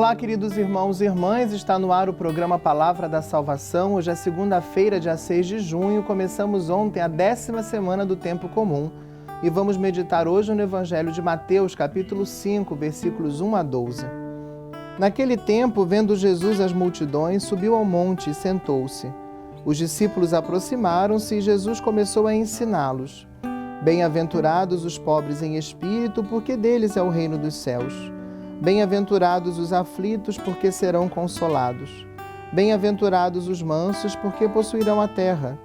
Olá, queridos irmãos e irmãs, está no ar o programa Palavra da Salvação. Hoje é segunda-feira, dia 6 de junho, começamos ontem a 10ª semana do Tempo Comum e vamos meditar hoje no Evangelho de Mateus, capítulo 5, versículos 1 a 12. Naquele tempo, vendo Jesus as multidões, subiu ao monte e sentou-se. Os discípulos aproximaram-se e Jesus começou a ensiná-los. Bem-aventurados os pobres em espírito, porque deles é o reino dos céus. Bem-aventurados os aflitos, porque serão consolados. Bem-aventurados os mansos, porque possuirão a terra.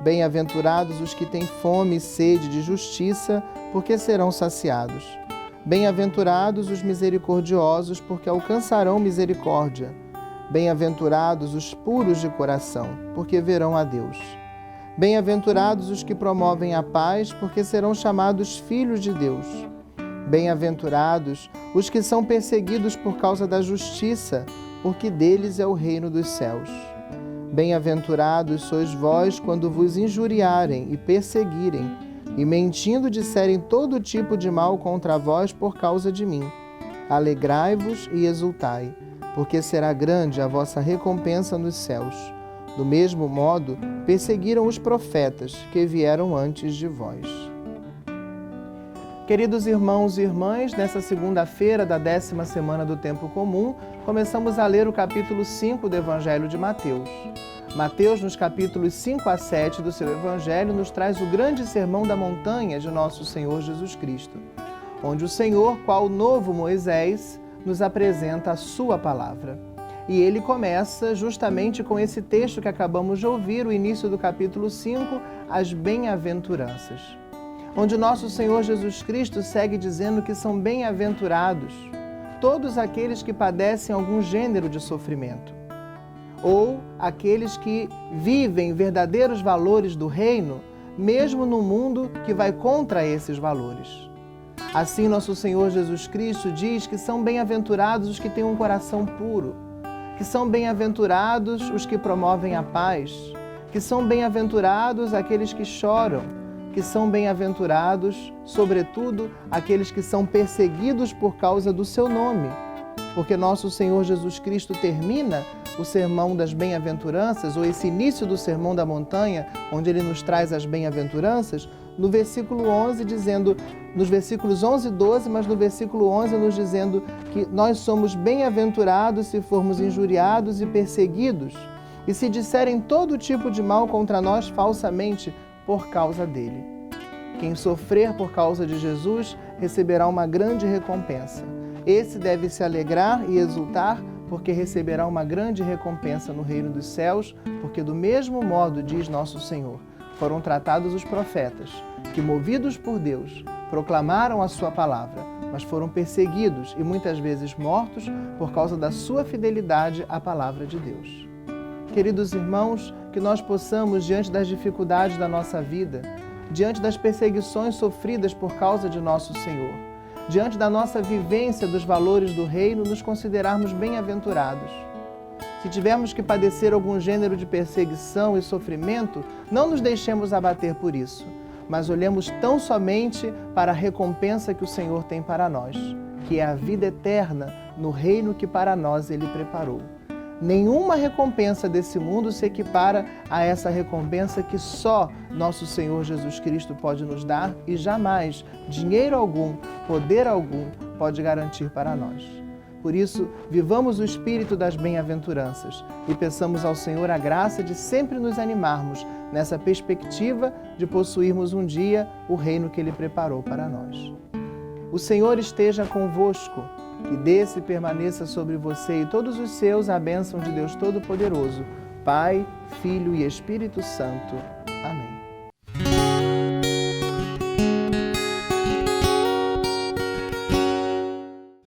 Bem-aventurados os que têm fome e sede de justiça, porque serão saciados. Bem-aventurados os misericordiosos, porque alcançarão misericórdia. Bem-aventurados os puros de coração, porque verão a Deus. Bem-aventurados os que promovem a paz, porque serão chamados filhos de Deus. Bem-aventurados os que são perseguidos por causa da justiça, porque deles é o reino dos céus. Bem-aventurados sois vós quando vos injuriarem e perseguirem, e mentindo disserem todo tipo de mal contra vós por causa de mim. Alegrai-vos e exultai, porque será grande a vossa recompensa nos céus. Do mesmo modo, perseguiram os profetas que vieram antes de vós. Queridos irmãos e irmãs, nessa segunda-feira da 10ª semana do Tempo Comum, começamos a ler o capítulo 5 do Evangelho de Mateus. Mateus, nos capítulos 5 a 7 do seu Evangelho, nos traz o grande sermão da montanha de nosso Senhor Jesus Cristo, onde o Senhor, qual novo Moisés, nos apresenta a sua palavra. E ele começa justamente com esse texto que acabamos de ouvir, o início do capítulo 5, as bem-aventuranças, onde nosso Senhor Jesus Cristo segue dizendo que são bem-aventurados todos aqueles que padecem algum gênero de sofrimento, ou aqueles que vivem verdadeiros valores do reino, mesmo no mundo que vai contra esses valores. Assim, nosso Senhor Jesus Cristo diz que são bem-aventurados os que têm um coração puro, que são bem-aventurados os que promovem a paz, que são bem-aventurados aqueles que choram, que são bem-aventurados, sobretudo, aqueles que são perseguidos por causa do seu nome, porque nosso Senhor Jesus Cristo termina o sermão das bem-aventuranças, ou esse início do sermão da montanha, onde ele nos traz as bem-aventuranças, no versículo 11, dizendo, nos versículos 11 e 12, mas no versículo 11 nos dizendo que nós somos bem-aventurados se formos injuriados e perseguidos, e se disserem todo tipo de mal contra nós falsamente por causa dele. Quem sofrer por causa de Jesus receberá uma grande recompensa. Esse deve se alegrar e exultar, porque receberá uma grande recompensa no reino dos céus, porque do mesmo modo, diz nosso Senhor, foram tratados os profetas, que movidos por Deus, proclamaram a sua palavra, mas foram perseguidos e muitas vezes mortos por causa da sua fidelidade à palavra de Deus. Queridos irmãos, que nós possamos, diante das dificuldades da nossa vida, diante das perseguições sofridas por causa de nosso Senhor, diante da nossa vivência dos valores do reino, nos considerarmos bem-aventurados. Se tivermos que padecer algum gênero de perseguição e sofrimento, não nos deixemos abater por isso, mas olhemos tão somente para a recompensa que o Senhor tem para nós, que é a vida eterna no reino que para nós Ele preparou. Nenhuma recompensa desse mundo se equipara a essa recompensa que só nosso Senhor Jesus Cristo pode nos dar e jamais dinheiro algum, poder algum pode garantir para nós. Por isso, vivamos o espírito das bem-aventuranças e peçamos ao Senhor a graça de sempre nos animarmos nessa perspectiva de possuirmos um dia o reino que Ele preparou para nós. O Senhor esteja convosco. Que desça e permaneça sobre você e todos os seus a bênção de Deus Todo-Poderoso, Pai, Filho e Espírito Santo. Amém.